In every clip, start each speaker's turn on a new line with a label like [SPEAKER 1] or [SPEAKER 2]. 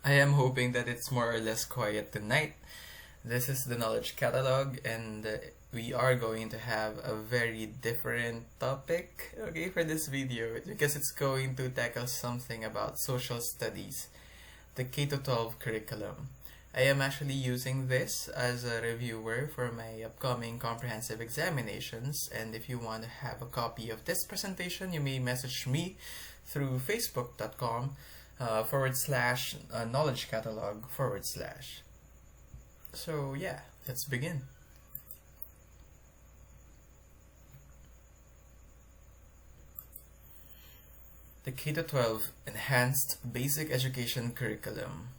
[SPEAKER 1] I am hoping that it's more or less quiet tonight. This is the Knowledge Catalog, and we are going to have a very different topic, okay, for this video, because it's going to tackle something about social studies, the K-12 curriculum. I am actually using this as a reviewer for my upcoming comprehensive examinations, and if you want to have a copy of this presentation, you may message me through facebook.com / knowledge catalog /. So yeah, let's begin. The K-12 Enhanced Basic Education Curriculum.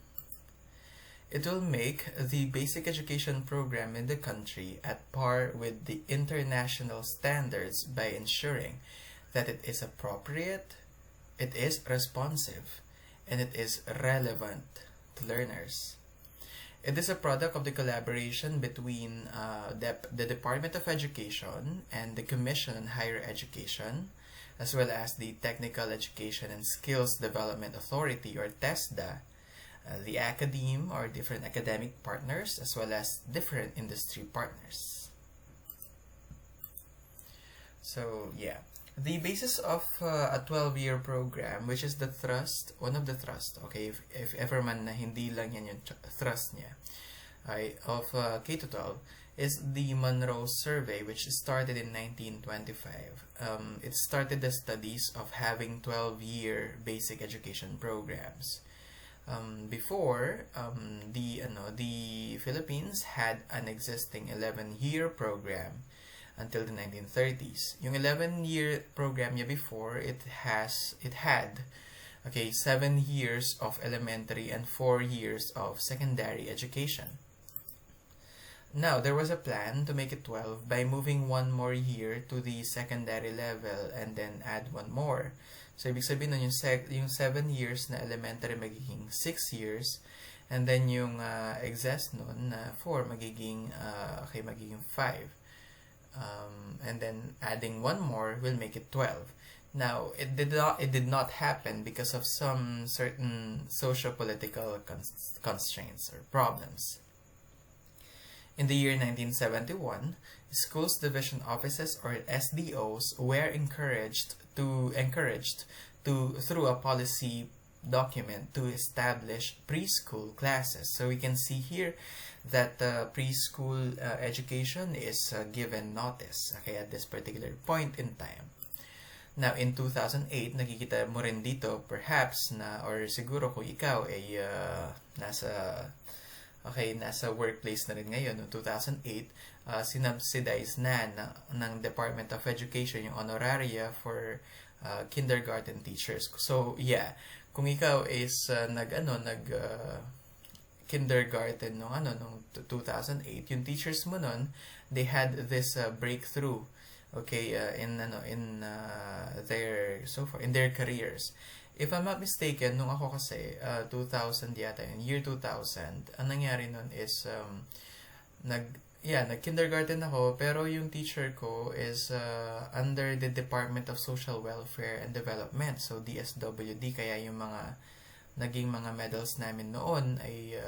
[SPEAKER 1] It will make the basic education program in the country at par with the international standards by ensuring that it is appropriate, it is responsive, and it is relevant to learners. It is a product of the collaboration between the Department of Education and the Commission on Higher Education, as well as the Technical Education and Skills Development Authority, or TESDA, the academe or different academic partners, as well as different industry partners. So yeah, the basis of a 12-year program, which is the thrust, one of the thrust, okay, if ever man na hindi lang yan yung thrust niya, of K-12, is the Monroe Survey, which started in 1925. It started the studies of having 12-year basic education programs. Before, the Philippines had an existing 11-year program until the 1930s. Yung 11-year program niya before, it had 7 years of elementary and 4 years of secondary education. Now, there was a plan to make it 12 by moving one more year to the secondary level and then add one more. So, ibig sabihin nun, yung 7 years na elementary magiging 6 years, and then yung excess nun na 4 magiging 5. And then adding one more will make it 12. Now, it did not happen because of some certain socio-political constraints or problems. In the year 1971, schools division offices, or SDOs, were encouraged to through a policy document to establish preschool classes. So we can see here that preschool education is given notice, okay, at this particular point in time. Now, in 2008, nakikita mo rin dito, perhaps, or siguro kung ikaw ay nasa workplace na rin ngayon, no, 2008, sinubsidize ng Department of Education yung honoraria for kindergarten teachers. So, yeah, kung ikaw is kindergarten nung 2008, yung teachers mo nun, they had this breakthrough, okay, in their careers. If I'm not mistaken, nung ako kasi 2000 yata, in year 2000, ang nangyari nun is nag-kindergarten ako, pero yung teacher ko is under the Department of Social Welfare and Development, so DSWD, kaya yung naging mga medals namin noon ay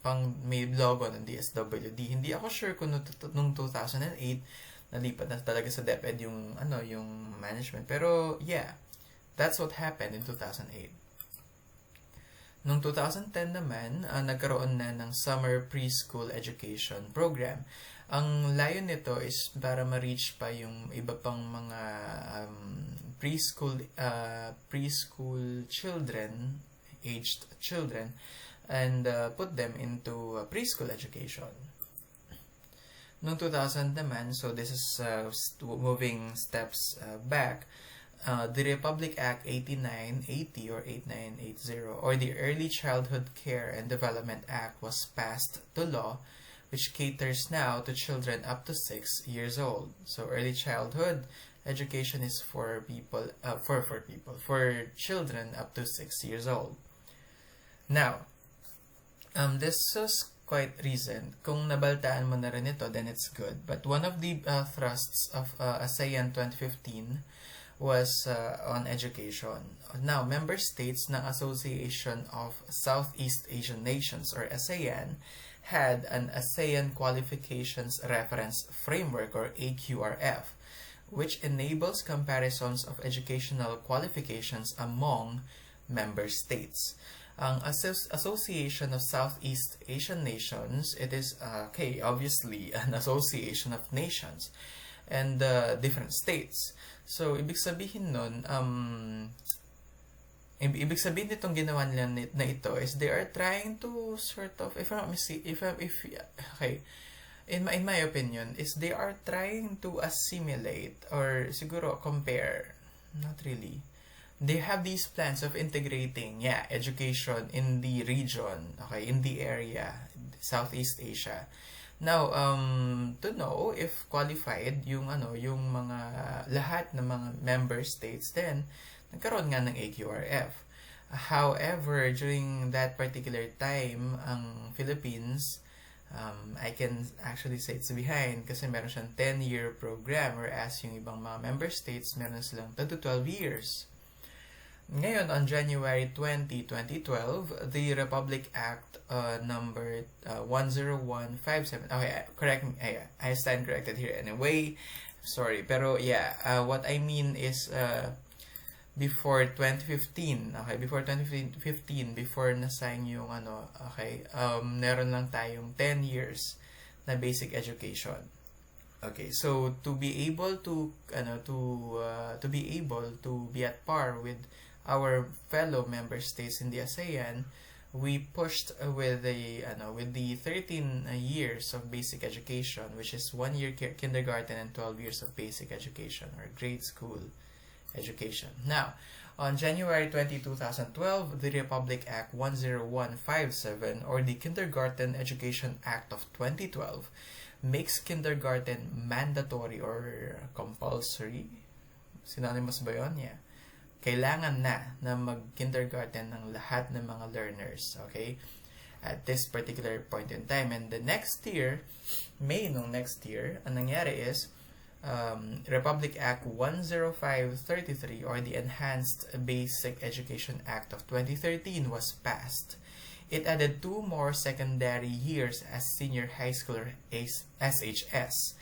[SPEAKER 1] pang may logo ng DSWD. Hindi ako sure kung nung 2008 nalipat na talaga sa DepEd yung management, pero yeah, that's what happened in 2008. Noong 2010 naman, nagkaroon na ng Summer Preschool Education Program. Ang layo nito is para ma-reach pa yung iba pang mga aged children, and put them into preschool education. Noong 2000 naman, so this is moving steps back, the Republic Act 8980 or 8980, or the Early Childhood Care and Development Act, was passed to law, which caters now to children up to 6 years old. So early childhood education is for children up to 6 years old. Now, this was quite recent. Kung nabaltaan mo na rin ito, then it's good. But one of the thrusts of ASEAN 2015 was on education. Now, member states ng Association of Southeast Asian Nations, or ASEAN, had an ASEAN Qualifications Reference Framework, or AQRF, which enables comparisons of educational qualifications among member states. Ang Association of Southeast Asian Nations, it is, obviously, an association of nations and different states. So, ibig sabihin nun, ibig sabihin nitong ginawa nila na ito is they are trying to sort of, in my opinion, is they are trying to assimilate or siguro compare, not really. They have these plans of integrating, education in the region, in the area, Southeast Asia. Now, to know if qualified yung mga lahat ng mga member states, then nagkaroon nga ng AQRF. However, during that particular time, ang Philippines, I can actually say it's behind kasi meron siyang 10-year program, whereas yung ibang mga member states meron silang 10 to 12 years. Ngayon, on January 20, 2012, the Republic Act number 10157. Okay, correct me. I stand corrected here anyway. Sorry, pero what I mean is before 2015. Okay, before 2015, before na-sign yung meron lang tayong 10 years na basic education. Okay, so to be able to be at par with our fellow member states in the ASEAN, we pushed with the 13 years of basic education, which is 1 year kindergarten and 12 years of basic education or grade school education. Now, on January 20, 2012, the Republic Act 10157, or the Kindergarten Education Act of 2012, makes kindergarten mandatory or compulsory. Synonymous ba yun? Yeah. Kailangan na mag-kindergarten ng lahat ng mga learners, okay, at this particular point in time. And the next year, May nung next year, ang nangyari is, Republic Act 10533, or the Enhanced Basic Education Act of 2013, was passed. It added 2 more secondary years as senior high school, or SHS.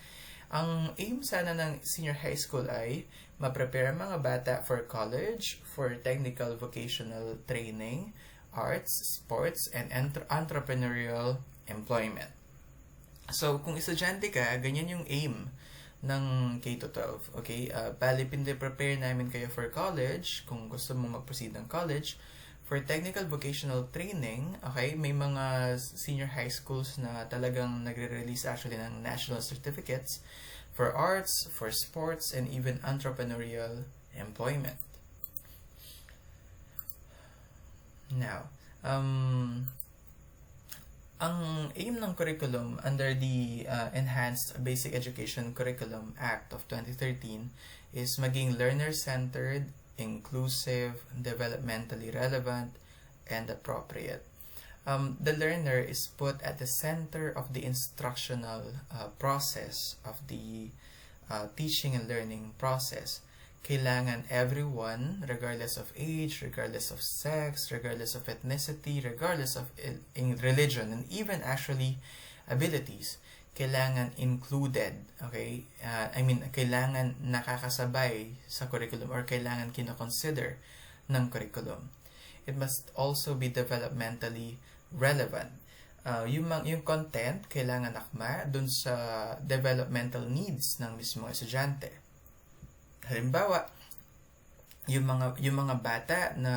[SPEAKER 1] Ang aim sana ng senior high school ay ma-prepare ang mga bata for college, for technical vocational training, arts, sports, and entrepreneurial employment. So, kung estudyante ka, ganyan yung aim ng K-12. Okay? Bali, prepare namin kayo for college, kung gusto mo mag-proceed ng college. For technical vocational training, okay, may mga senior high schools na talagang nagre-release actually ng national certificates for arts, for sports, and even entrepreneurial employment. Now, ang aim ng curriculum under the Enhanced Basic Education Curriculum Act of 2013 is maging learner-centered, inclusive, developmentally relevant, and appropriate. The learner is put at the center of the instructional process of the teaching and learning process. Kailangan everyone, regardless of age, regardless of sex, regardless of ethnicity, regardless of religion, and even actually abilities, kailangan included, okay? Kailangan nakakasabay sa curriculum or kailangan kinoconsider ng curriculum. It must also be developmentally relevant. Yung content, kailangan akma dun sa developmental needs ng mismong estudyante. Halimbawa, yung mga bata na,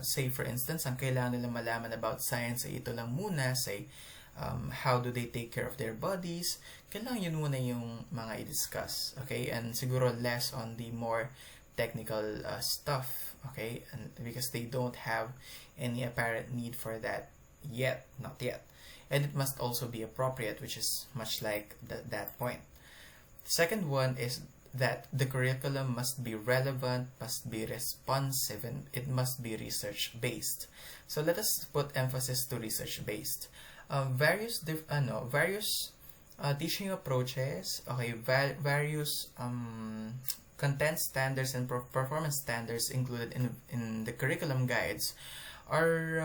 [SPEAKER 1] say for instance, ang kailangan nila malaman about science ay ito lang muna, say, how do they take care of their bodies, kailangan yun muna yung mga i-discuss, okay? And siguro less on the more technical stuff, okay? And because they don't have any apparent need for that yet, not yet. And it must also be appropriate, which is much like that point. The second one is that the curriculum must be relevant, must be responsive, and it must be research-based. So let us put emphasis to research-based. Various teaching approaches, okay, various content standards and performance standards included in the curriculum guides are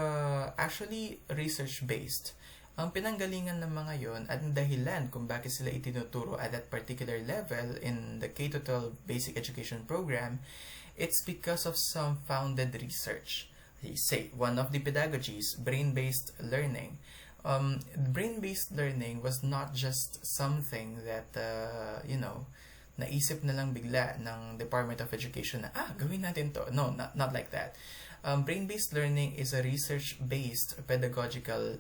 [SPEAKER 1] actually research-based. Ang pinanggalingan ng mga yon at dahilan kung bakit sila itinuturo at that particular level in the K-12 basic education program, it's because of some founded research. Say, one of the pedagogies, brain-based learning. Brain-based learning was not just something that, naisip na lang bigla ng Department of Education na, gawin natin to. No, not like that. Brain-based learning is a research-based pedagogical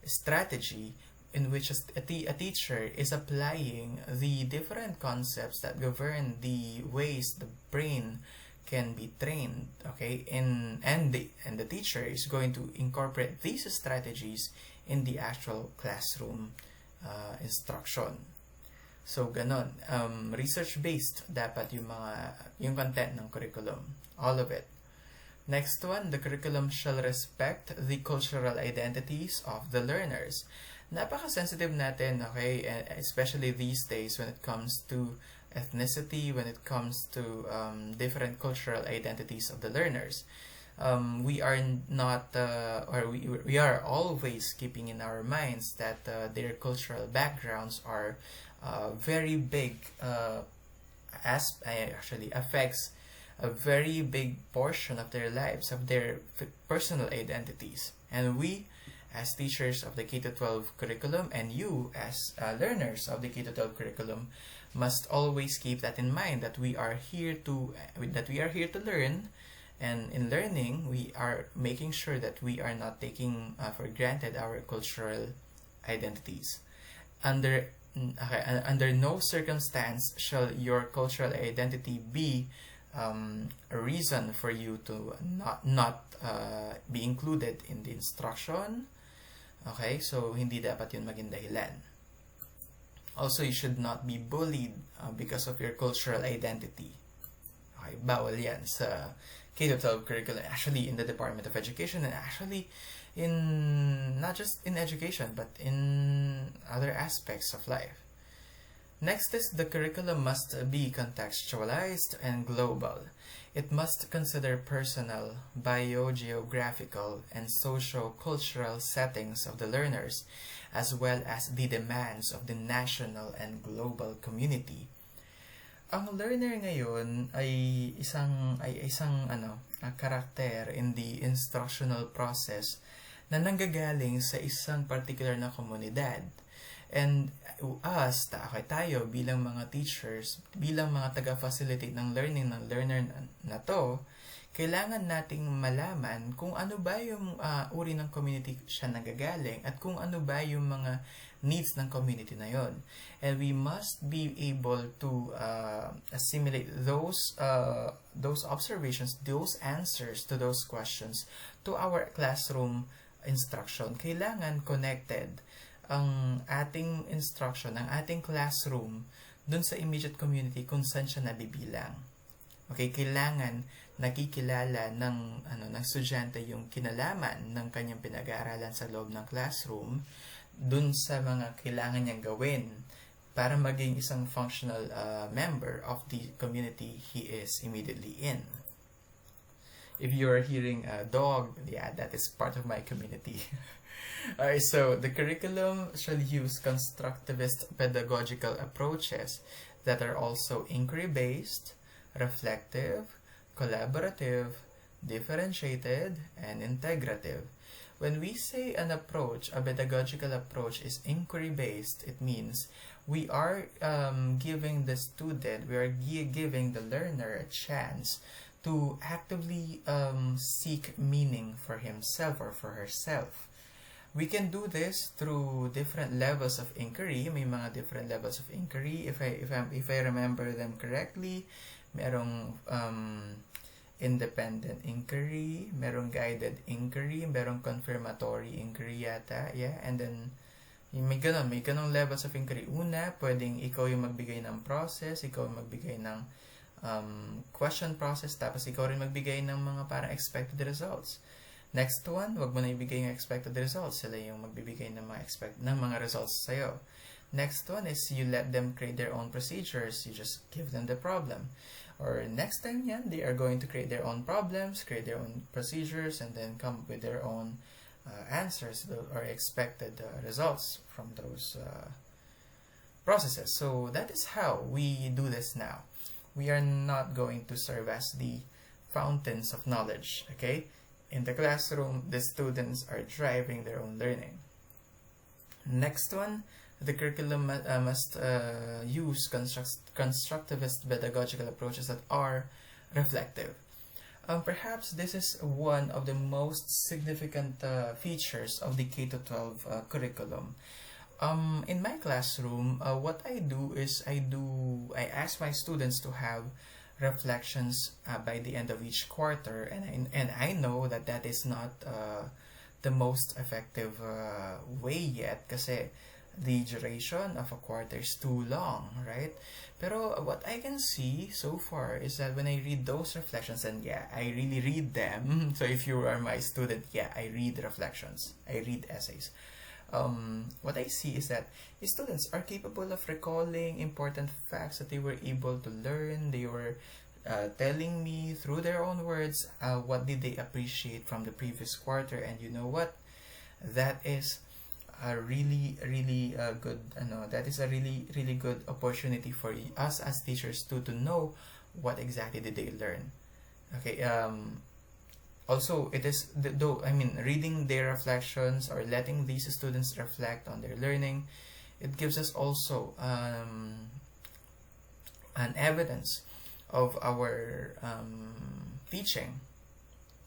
[SPEAKER 1] strategy in which a teacher is applying the different concepts that govern the ways the brain can be trained, okay, and the teacher is going to incorporate these strategies in the actual classroom instruction. So ganon, research-based dapat yung content ng curriculum, all of it. Next one, the curriculum shall respect the cultural identities of the learners. Napaka-sensitive natin, okay, especially these days when it comes to ethnicity, when it comes to different cultural identities of the learners. We are not, we are always keeping in our minds that their cultural backgrounds are very big, actually affects a very big portion of their lives, of their personal identities. And we, as teachers of the K-12 curriculum, and you, as learners of the K-12 curriculum, must always keep that in mind, that we are here to learn, and in learning, we are making sure that we are not taking for granted our cultural identities. Under no circumstance shall your cultural identity be a reason for you to not be included in the instruction. Okay, so hindi dapat yun maging dahilan. Also, you should not be bullied because of your cultural identity. Okay, bawal yan sa K-12 curriculum, actually in the Department of Education, and actually in not just in education but in other aspects of life. Next is the curriculum must be contextualized and global. It must consider personal, biogeographical, and socio-cultural settings of the learners, as well as the demands of the national and global community. Ang learner ngayon ay isang karakter in the instructional process na nanggagaling sa isang particular na komunidad. And us, tayo bilang mga teachers, bilang mga taga-facilitate ng learning ng learner na to, kailangan nating malaman kung ano ba yung uri ng community siya nanggagaling at kung ano ba yung mga needs ng community na yon. And we must be able to assimilate those observations, those answers to those questions to our classroom instruction. Kailangan connected ang ating instruction, ang ating classroom dun sa immediate community kung saan siya nabibilang. Okay, kailangan nakikilala ng estudyante yung kinalaman ng kanyang pinag-aaralan sa loob ng classroom dun sa mga kailangan niyang gawin para maging isang functional member of the community he is immediately in. If you're hearing a dog, yeah, that is part of my community. Alright, so the curriculum shall use constructivist pedagogical approaches that are also inquiry-based, reflective, collaborative, differentiated, and integrative. When we say an approach, a pedagogical approach is inquiry-based, it means we are giving the student, we are giving the learner a chance to actively seek meaning for himself or for herself. We can do this through different levels of inquiry. May mga different levels of inquiry. If I remember them correctly, merong independent inquiry, merong guided inquiry, merong confirmatory inquiry yata, yeah, and then may ganong levels of inquiry. Una, pwedeng ikaw yung magbigay ng process, ikaw yung magbigay ng question process, tapos ikaw rin magbigay ng mga parang expected results. Next one, wag mo na ibigay yung expected results. Sila yung magbibigay ng mga results sa'yo. Next one is you let them create their own procedures. You just give them the problem. Or next time, yeah, they are going to create their own problems, create their own procedures, and then come up with their own answers or expected results from those processes. So that is how we do this now. We are not going to serve as the fountains of knowledge, okay? In the classroom, the students are driving their own learning. Next one, the curriculum must use constructivist pedagogical approaches that are reflective. Perhaps this is one of the most significant features of the K-12 curriculum. In my classroom, what I do is I ask my students to have reflections by the end of each quarter, and I know that is not the most effective way yet, kasi the duration of a quarter is too long, right? Pero what I can see so far is that when I read those reflections, and yeah, I really read them. So if you are my student, yeah, I read reflections, I read essays. What I see is that students are capable of recalling important facts that they were able to learn. They were telling me through their own words what did they appreciate from the previous quarter. And you know what? That is a really good that is a really good opportunity for us as teachers to know what exactly did they learn. Okay. Also, it is reading their reflections or letting these students reflect on their learning, it gives us also an evidence of our teaching.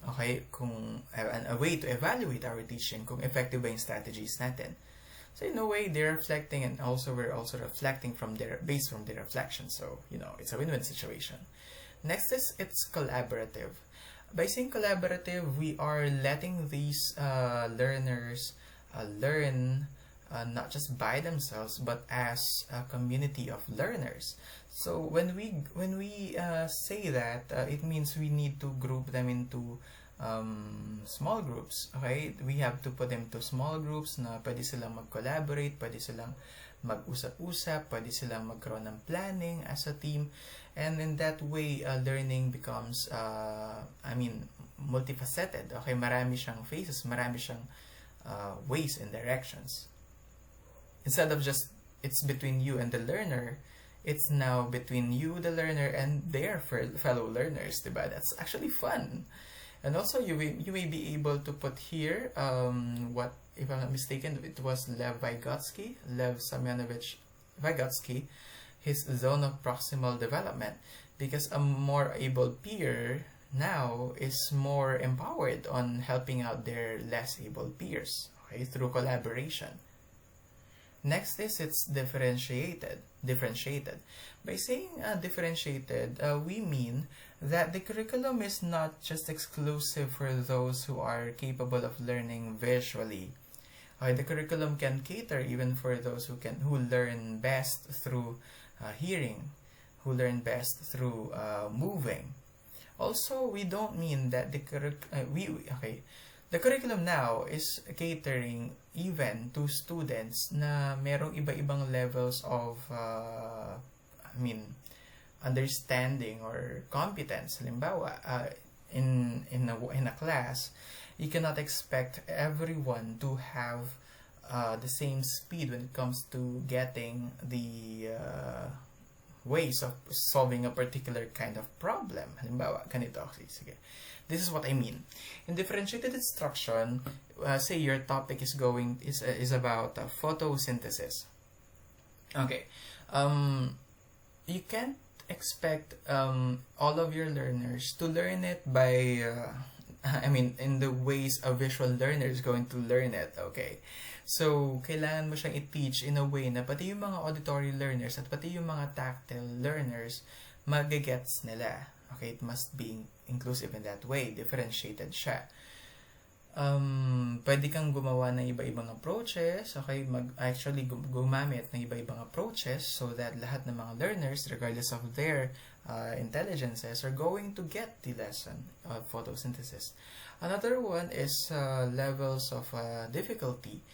[SPEAKER 1] Okay, kung a way to evaluate our teaching, kung effective ba yung strategies natin. So in a way, they're reflecting, and also we're also reflecting based from their reflection. So, it's a win-win situation. Next is, it's collaborative. By saying collaborative, we are letting these learners learn not just by themselves, but as a community of learners. So when we say that, it means we need to group them into small groups. Okay, we have to put them to small groups na pwede silang mag-collaborate, pwede silang mag-usap-usap, pwede silang magkaroon ng planning as a team, and in that way learning becomes multifaceted. Okay, marami siyang phases, marami siyang ways and directions. Instead of just it's between you and the learner, it's now between you, the learner, and their fellow learners, diba? That's actually fun. And also, you may be able to put here, what, if I'm not mistaken, it was Lev Semyonovich Vygotsky, his zone of proximal development, because a more able peer now is more empowered on helping out their less able peers, okay, through collaboration. Next is, it's differentiated. By saying differentiated, we mean that the curriculum is not just exclusive for those who are capable of learning visually. The curriculum can cater even for those who learn best through hearing, who learn best through moving. Also, we don't mean that the curriculum now is catering even to students na merong iba-ibang levels of understanding or competence. Halimbawa, in a class, you cannot expect everyone to have the same speed when it comes to getting the ways of solving a particular kind of problem. Halimbawa, ganito. Sige. This is what I mean. In differentiated instruction, say your topic is about photosynthesis. Okay. You can't expect all of your learners to learn it by in the ways a visual learner is going to learn it. Okay. So, kailangan mo siyang i-teach in a way na pati yung mga auditory learners at pati yung mga tactile learners magagets nila. Okay, it must be inclusive in that way. Differentiated siya. Pwede kang gumawa ng iba-ibang approaches. Okay, gumamit ng iba-ibang approaches so that lahat ng mga learners, regardless of their intelligences, are going to get the lesson of photosynthesis. Another one is levels of difficulty.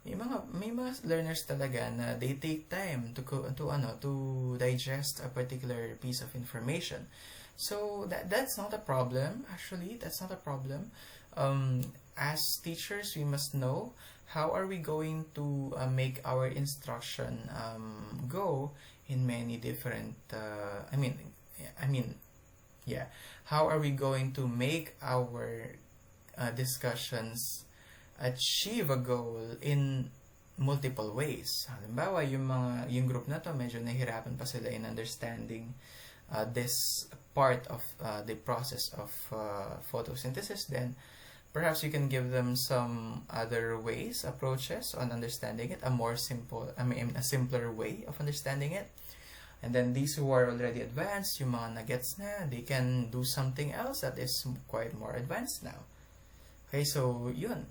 [SPEAKER 1] may mga learners talaga na they take time to digest a particular piece of information. So that's not a problem. Actually, that's not a problem. As teachers, we must know how are we going to make our instruction go in many different. Yeah. How are we going to make our discussions achieve a goal in multiple ways? Halimbawa, yung group na to medyo nahirapan pa sila in understanding this part of the process of photosynthesis. Then perhaps you can give them some other ways, approaches on understanding it, a simpler way of understanding it. And then these who are already advanced, yung mga nagets na, they can do something else that is quite more advanced now. Okay, so yun.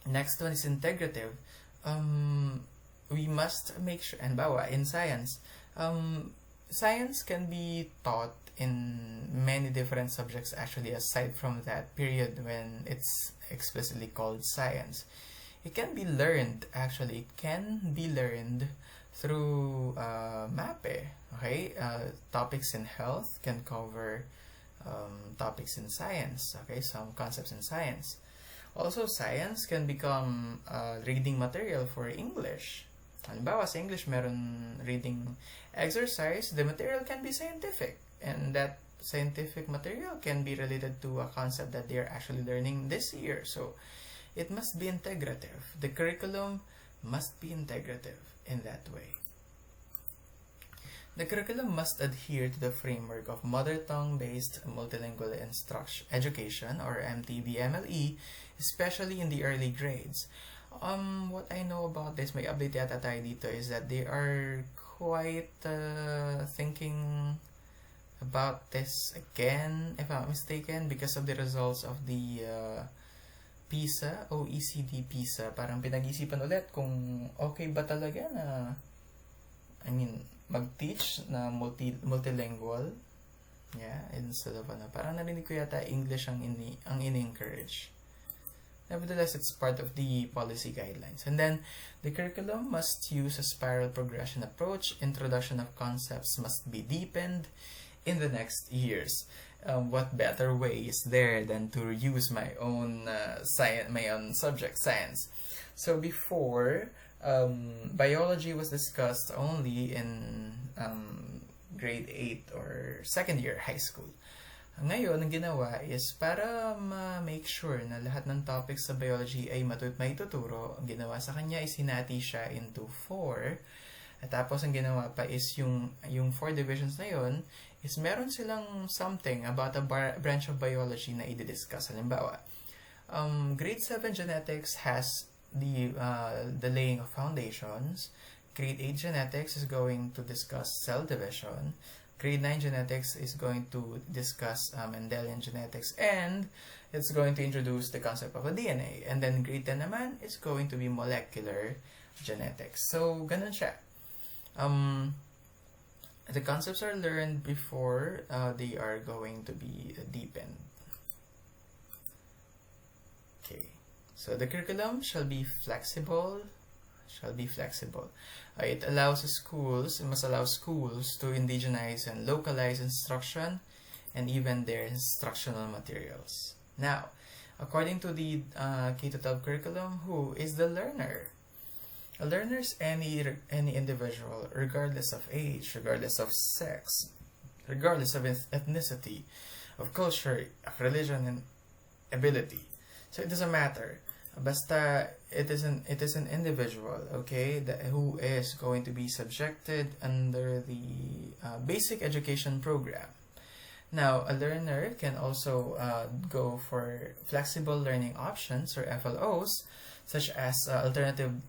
[SPEAKER 1] Next one is integrative. We must make sure, and bawa, in science, science can be taught in many different subjects actually, aside from that period when it's explicitly called science. It can be learned, actually. It can be learned through MAPE. Okay, topics in health can cover topics in science. Okay, some concepts in science. Also, science can become reading material for English. Halimbawa, sa English, meron reading exercise. The material can be scientific. And that scientific material can be related to a concept that they're actually learning this year. So, it must be integrative. The curriculum must be integrative in that way. The curriculum must adhere to the framework of mother tongue-based multilingual education, or MTB-MLE, especially in the early grades. What I know about this, may update yata tayo dito, is that they are quite thinking about this again, if I'm mistaken, because of the results of the PISA, OECD PISA. Parang pinag-isipan ulit kung okay ba talaga na, mag-teach na multilingual, instead of parang narinig ko yata English ang ini-encourage. Nevertheless, it's part of the policy guidelines. And then, the curriculum must use a spiral progression approach. Introduction of concepts must be deepened in the next years. What better way is there than to use my own subject, science? So before, biology was discussed only in grade 8 or second year high school. Ngayon, ang ginawa is para ma-make sure na lahat ng topics sa biology ay maituturo, ang ginawa sa kanya is hinati siya into 4. At tapos ang ginawa pa is yung 4 divisions na yon is meron silang something about a branch of biology na i-discuss. Halimbawa, grade 7 genetics has the laying of foundations. Grade 8 genetics is going to discuss cell division. Grade 9 genetics is going to discuss Mendelian genetics, and it's going to introduce the concept of a DNA. And then grade 10 naman is going to be molecular genetics. So, ganun siya. The concepts are learned before they are going to be deepened. Okay. So, the curriculum shall be flexible. It must allow schools to indigenize and localize instruction and even their instructional materials. Now, according to the K-12 curriculum, who is the learner? A learner is any individual, regardless of age, regardless of sex, regardless of ethnicity, of culture, of religion, and ability. So it doesn't matter. Basta it is an individual, okay, who is going to be subjected under the basic education program. Now, a learner can also go for flexible learning options, or FLOs, such as alternative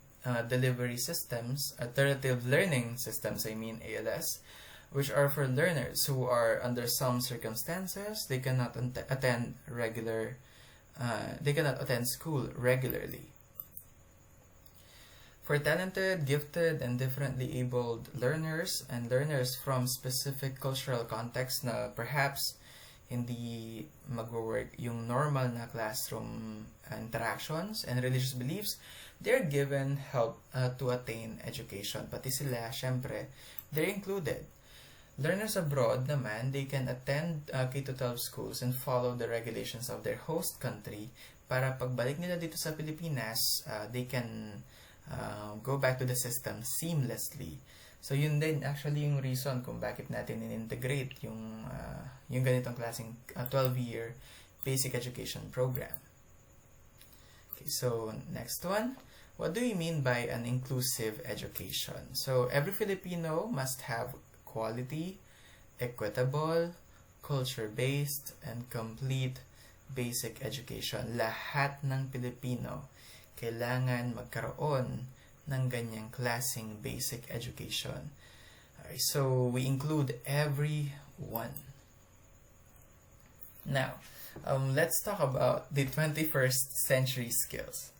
[SPEAKER 1] learning systems, ALS, which are for learners who are under some circumstances they cannot attend school regularly. For talented, gifted, and differently abled learners and learners from specific cultural contexts na perhaps hindi mag-work yung normal na classroom interactions and religious beliefs, they're given help to attain education. Pati sila, syempre, they're included. Learners abroad naman, they can attend K-12 schools and follow the regulations of their host country para pagbalik nila dito sa Pilipinas, they can go back to the system seamlessly. So yun din actually yung reason kung bakit natin in-integrate yung ganitong klaseng 12-year basic education program. Okay, so next one. What do we mean by an inclusive education? So every Filipino must have quality, equitable, culture-based, and complete basic education. Lahat ng Pilipino kailangan magkaroon ng ganyang klaseng basic education. Alright, so we include everyone. Now, let's talk about the 21st century skills.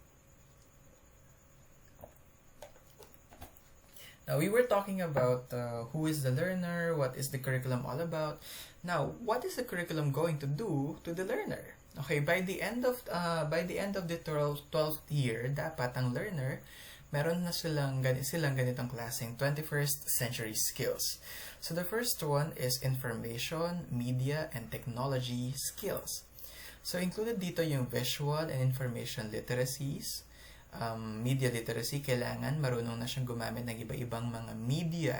[SPEAKER 1] Now, we were talking about who is the learner, what is the curriculum all about. Now, what is the curriculum going to do to the learner? Okay, by the end of the 12th year, dapat ang learner meron na silang ganitong klaseng 21st century skills. So the first one is information, media, and technology skills. So included dito yung visual and information literacies. Media literacy, kailangan marunong na siyang gumamit ng iba-ibang mga media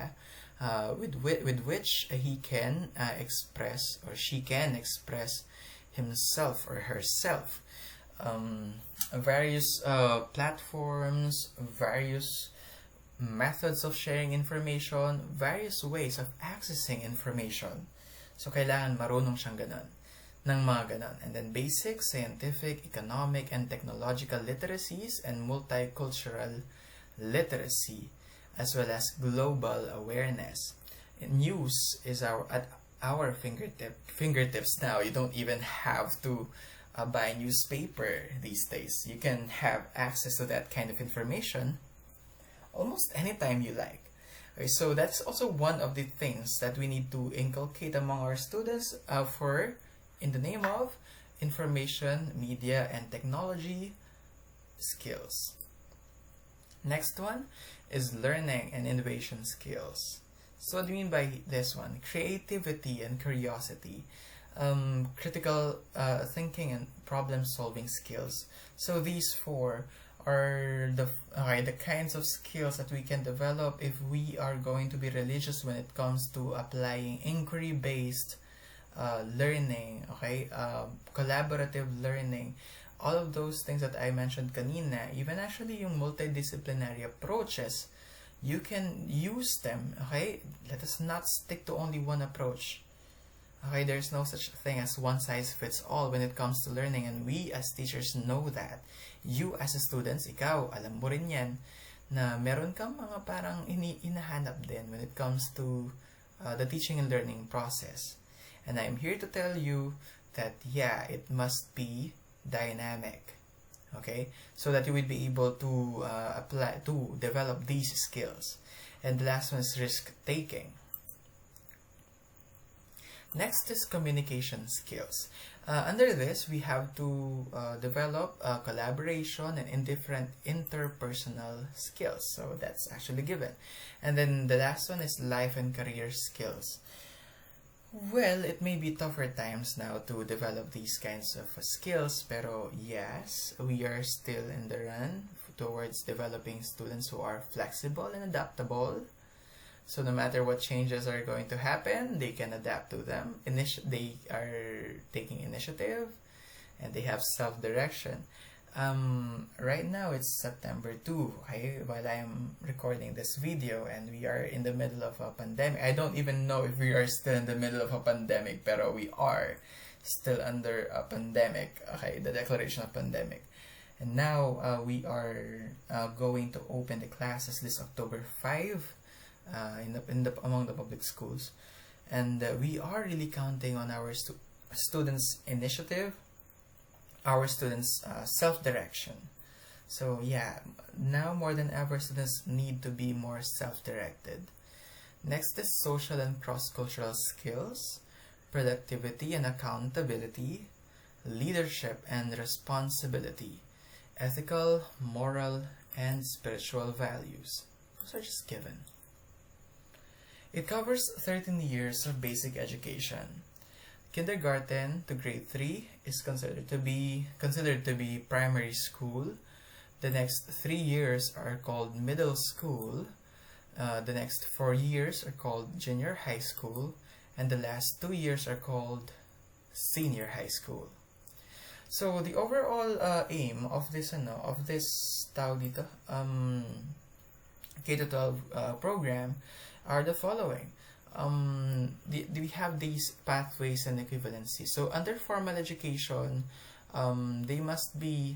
[SPEAKER 1] with which he can express or she can express himself or herself. Various platforms, various methods of sharing information, various ways of accessing information. So kailangan marunong siyang ganon. Ng mga ganon. And then basic, scientific, economic, and technological literacies and multicultural literacy, as well as global awareness. And news is at our fingertips now. You don't even have to buy a newspaper these days. You can have access to that kind of information almost anytime you like. Okay, so that's also one of the things that we need to inculcate among our students in the name of information, media, and technology skills. Next one is learning and innovation skills. So what do you mean by this one? Creativity and curiosity, critical thinking and problem-solving skills. So these four are the kinds of skills that we can develop if we are going to be religious when it comes to applying inquiry-based learning, collaborative learning, all of those things that I mentioned kanina, even actually yung multidisciplinary approaches, you can use them, okay? Let us not stick to only one approach. Okay, there's no such thing as one size fits all when it comes to learning, and we as teachers know that. You as a students, ikaw, alam mo rin yan, na meron kang mga parang inahanap din when it comes to the teaching and learning process. And I'm here to tell you that, yeah, it must be dynamic, okay? So that you will be able to develop these skills. And the last one is risk-taking. Next is communication skills. Under this, we have to develop collaboration and different interpersonal skills. So that's actually given. And then the last one is life and career skills. Well, it may be tougher times now to develop these kinds of skills, pero yes, we are still in the run towards developing students who are flexible and adaptable. So no matter what changes are going to happen, they can adapt to them. They are taking initiative and they have self-direction. Right now it's September 2, okay, while I am recording this video, and we are in the middle of a pandemic. I don't even know if we are still in the middle of a pandemic, pero we are still under a pandemic, okay, the declaration of pandemic. And now we are going to open the classes this October 5 among the public schools, and we are really counting on our students' initiative, our students' self-direction. So yeah, now more than ever, students need to be more self-directed. Next is social and cross-cultural skills. productivity and accountability, leadership and responsibility, ethical, moral, and spiritual values. Those are just given. It covers 13 years of basic education. Kindergarten to grade 3 is considered to be primary school. The next 3 years are called middle school. The next 4 years are called junior high school, and the last 2 years are called senior high school. So the overall aim of this tawag dito K-12 program are the following. We have these pathways and equivalency. So under formal education, they must be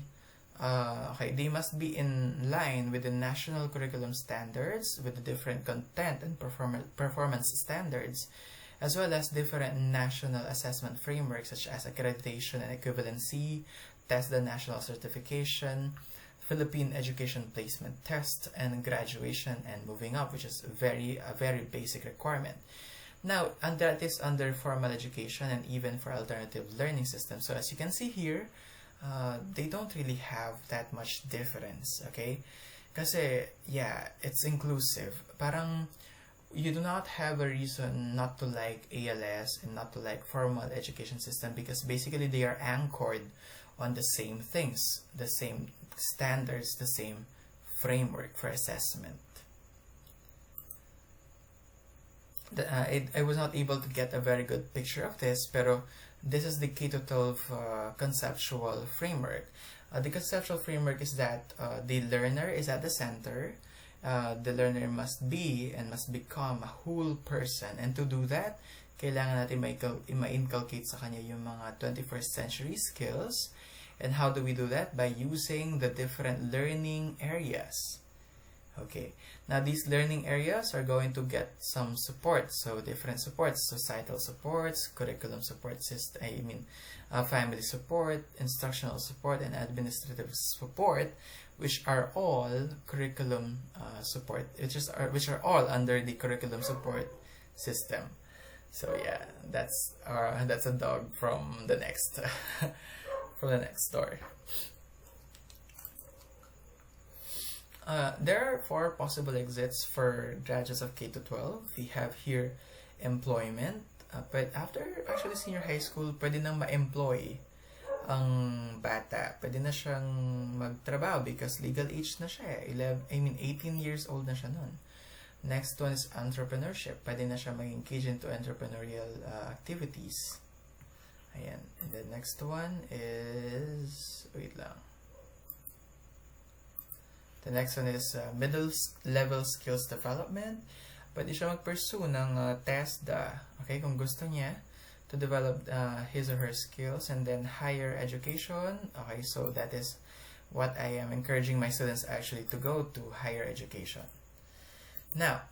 [SPEAKER 1] in line with the national curriculum standards, with the different content and performance standards, as well as different national assessment frameworks such as accreditation and equivalency, TESDA national certification, Philippine Education Placement Test, and graduation and moving up, which is a very basic requirement. Now, and that is under formal education and even for alternative learning systems. So as you can see here, they don't really have that much difference, okay? Kasi, yeah, it's inclusive. Parang, you do not have a reason not to like ALS and not to like formal education system, because basically they are anchored on the same things, the same standards, the same framework for assessment. I was not able to get a very good picture of this, pero this is the K-12 conceptual framework. The conceptual framework is that the learner is at the center. The learner must be and must become a whole person, and to do that, kailangan natin ma-inculcate sa kanya yung mga 21st century skills. And how do we do that? By using the different learning areas. Okay, now these learning areas are going to get some support. So different supports: societal supports, curriculum support system, family support, instructional support, and administrative support, which are all curriculum support, which are all under the curriculum support system. So yeah, that's a dog from the next from the next story. There are 4 possible exits for graduates of K-12. We have here employment. But after actually senior high school, pwede nang ma-employ ang bata. Pwede na siyang magtrabaho because legal age na siya. 18 years old na siya nun. Next one is entrepreneurship. Pwede na siya mag-engage into entrepreneurial activities. Ayan. And the next one is... wait lang. The next one is middle level skills development. Pwede siya mag-pursue ng TESDA, okay, kung gusto niya, to develop his or her skills. And then higher education, okay, so that is what I am encouraging my students actually to go to, higher education. Now,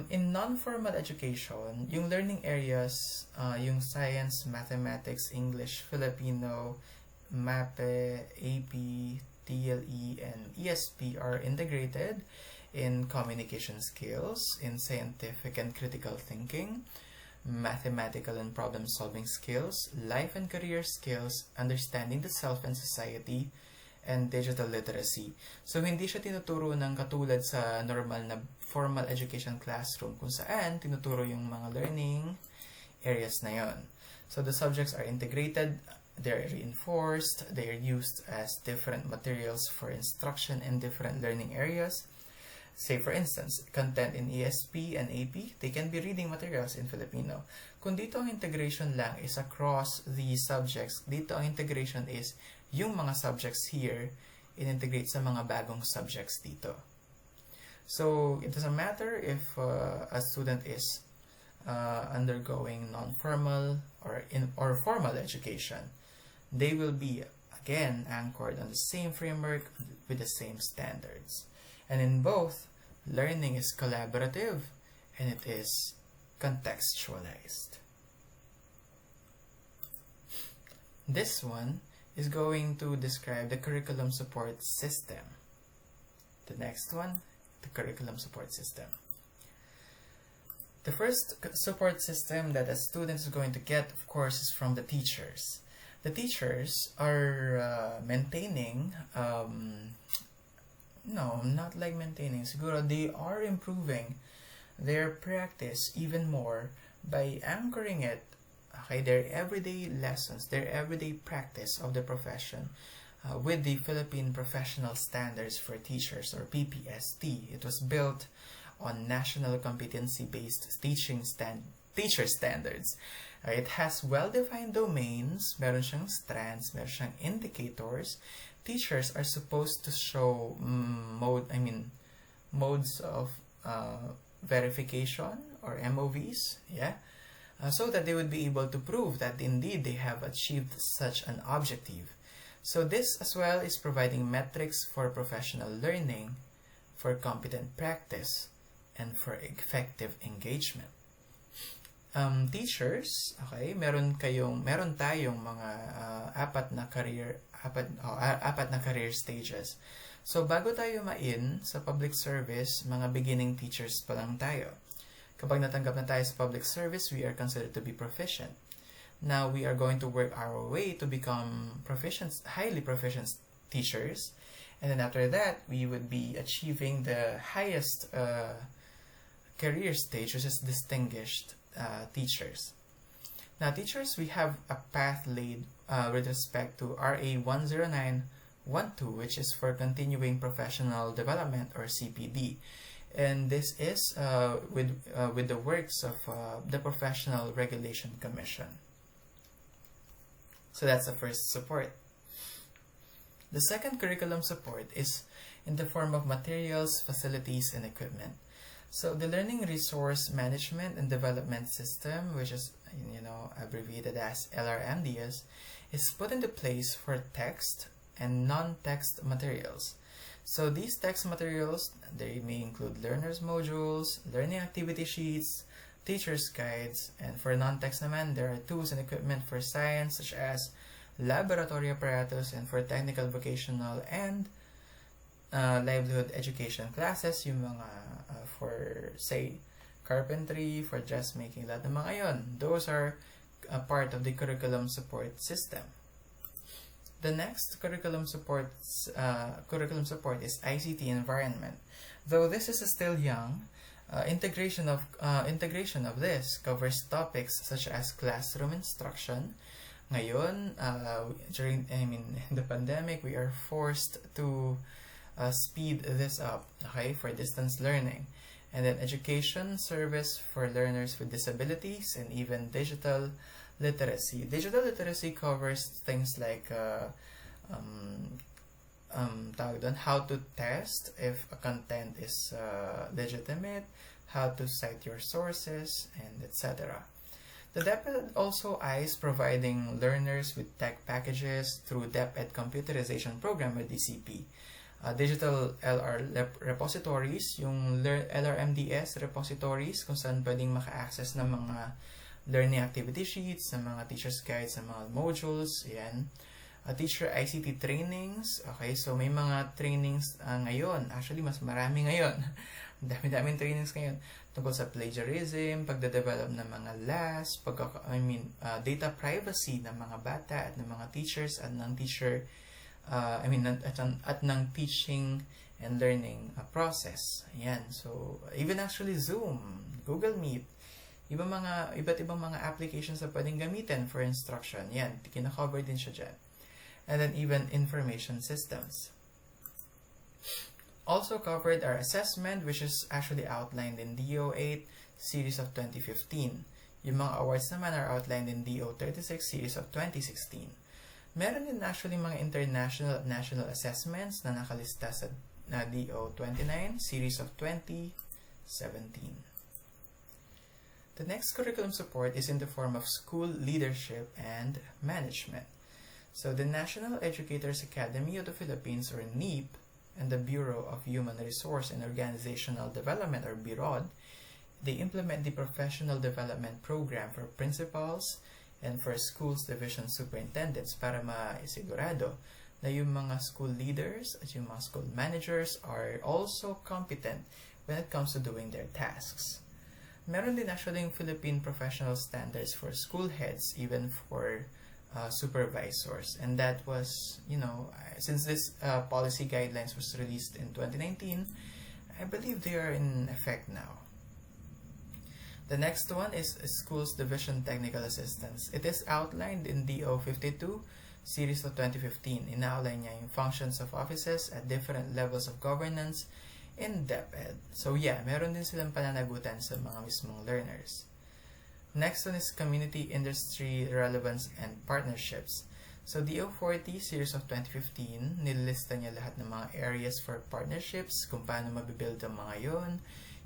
[SPEAKER 1] in non-formal education, yung learning areas, yung science, mathematics, English, Filipino, MAPE, AP, TLE, and ESP are integrated in communication skills, in scientific and critical thinking, mathematical and problem-solving skills, life and career skills, understanding the self and society, and digital literacy. So, hindi siya tinuturo ng katulad sa normal na formal education classroom kung saan tinuturo yung mga learning areas na yon. So, the subjects are integrated, they're reinforced, they are used as different materials for instruction in different learning areas. Say for instance, content in ESP and AP, they can be reading materials in Filipino. Kung dito ang integration lang is across the subjects, dito ang integration is yung mga subjects here in-integrate sa mga bagong subjects dito. So, it doesn't matter if a student is undergoing non-formal or formal education. They will be, again, anchored on the same framework with the same standards. And in both, learning is collaborative and it is contextualized. This one is going to describe the curriculum support system. The next one, the curriculum support system. The first support system that a student is going to get, of course, is from the teachers. The teachers are maintaining, no, not like maintaining, siguro they are improving their practice even more by anchoring it, okay, their everyday lessons, their everyday practice of the profession with the Philippine Professional Standards for Teachers, or PPST. It was built on national competency-based teacher standards. It has well-defined domains, meron siyang strands, meron siyang indicators. Teachers are supposed to show modes of verification, or MOVs, yeah, so that they would be able to prove that indeed they have achieved such an objective. So this as well is providing metrics for professional learning, for competent practice, and for effective engagement. Teachers, okay, meron tayong mga apat na career stages. So bago tayo sa public service, mga beginning teachers pa lang tayo. Kapag natanggap na tayo sa public service, we are considered to be proficient. Now we are going to work our way to become highly proficient teachers, and then after that we would be achieving the highest career stage, which is distinguished teachers. Now teachers, we have a path laid with respect to RA 10912, which is for continuing professional development, or CPD, and this is with the works of the Professional Regulation Commission. So that's the first support. The second curriculum support is in the form of materials, facilities, and equipment. So the Learning Resource Management and Development System, which is abbreviated as LRMDS, is put into place for text and non-text materials. So these text materials, they may include learners modules, learning activity sheets, teachers guides, and for non-text naman, there are tools and equipment for science such as laboratory apparatus, and for technical, vocational, and livelihood education classes, yung mga for say carpentry, for dressmaking, lahat ng mga yon, those are a part of the curriculum support system. The next curriculum support is ICT Environment. Though this is still young, integration of this covers topics such as classroom instruction. Ngayon, during the pandemic, we are forced to speed this up, okay, for distance learning, and then education service for learners with disabilities, and even digital literacy. Digital literacy covers things like how to test if a content is legitimate, how to cite your sources, and etc. The DepEd also eyes providing learners with tech packages through DepEd Computerization Program with DCP. Digital LR repositories, yung LRMDS repositories, kung saan pwedeng maka-access ng mga learning activity sheets, ng mga teacher's guides, ng mga modules, yan. Teacher ICT trainings, okay, so may mga trainings ngayon, actually mas marami ngayon, dami-daming trainings ngayon, tungkol sa plagiarism, pagde-develop ng mga LAS, data privacy ng mga bata at ng mga teachers at ng teacher, at ng teaching and learning process. Ayan, so even actually Zoom, Google Meet, iba't ibang mga applications na pwedeng gamitin for instruction. Yan, kina-cover din siya dyan. And then even information systems. Also covered are assessment, which is actually outlined in DO8 series of 2015. Yung mga awards naman are outlined in DO36 series of 2016. Meron din actually mga international at national assessments na nakalista sa DO29 series of 2017. The next curriculum support is in the form of school leadership and management. So the National Educators Academy of the Philippines, or NEP, and the Bureau of Human Resource and Organizational Development, or BIROD, they implement the Professional Development Program for principals and for schools division superintendents para maisigurado na yung mga school leaders at yung mga school managers are also competent when it comes to doing their tasks. meron din actually yung Philippine Professional Standards for school heads, even for supervisors. And that was, since this policy guidelines was released in 2019, I believe they are in effect now. The next one is Schools Division Technical Assistance. It is outlined in DO 52, Series of 2015. Ina-outline niya yung functions of offices at different levels of governance in DepEd. So yeah, meron din silang pananagutan sa mga mismong learners. Next one is Community Industry Relevance and Partnerships. So DO 40, Series of 2015, nililista niya lahat ng mga areas for partnerships, kung paano mabibuild ang mga yon,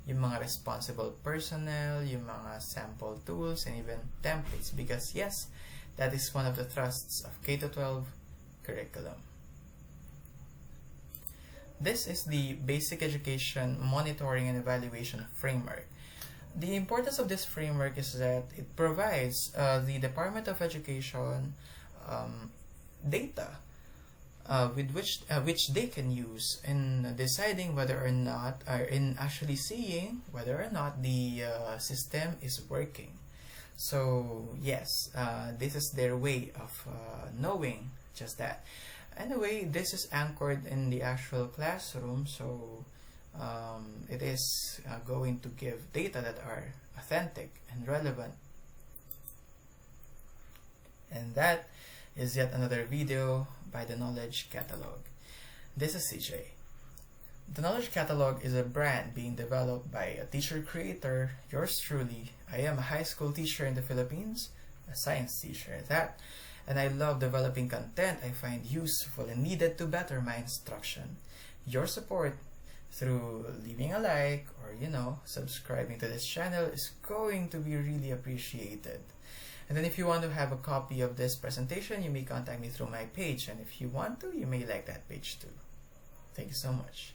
[SPEAKER 1] yung mga responsible personnel, yung mga sample tools, and even templates. Because yes, that is one of the thrusts of K-12 curriculum. This is the Basic Education Monitoring and Evaluation Framework. The importance of this framework is that it provides the Department of Education data with which they can use in deciding whether or not, or in actually seeing whether or not the system is working. So yes, this is their way of knowing just that. Anyway, this is anchored in the actual classroom, so it is going to give data that are authentic and relevant. And that is yet another video by the Knowledge Catalog. This is CJ. The Knowledge Catalog is a brand being developed by a teacher creator, yours truly. I am a high school teacher in the Philippines, a science teacher at that, and I love developing content I find useful and needed to better my instruction. Your support through leaving a like or subscribing to this channel is going to be really appreciated. And then if you want to have a copy of this presentation, you may contact me through my page, and if you want to, you may like that page too. Thank you so much.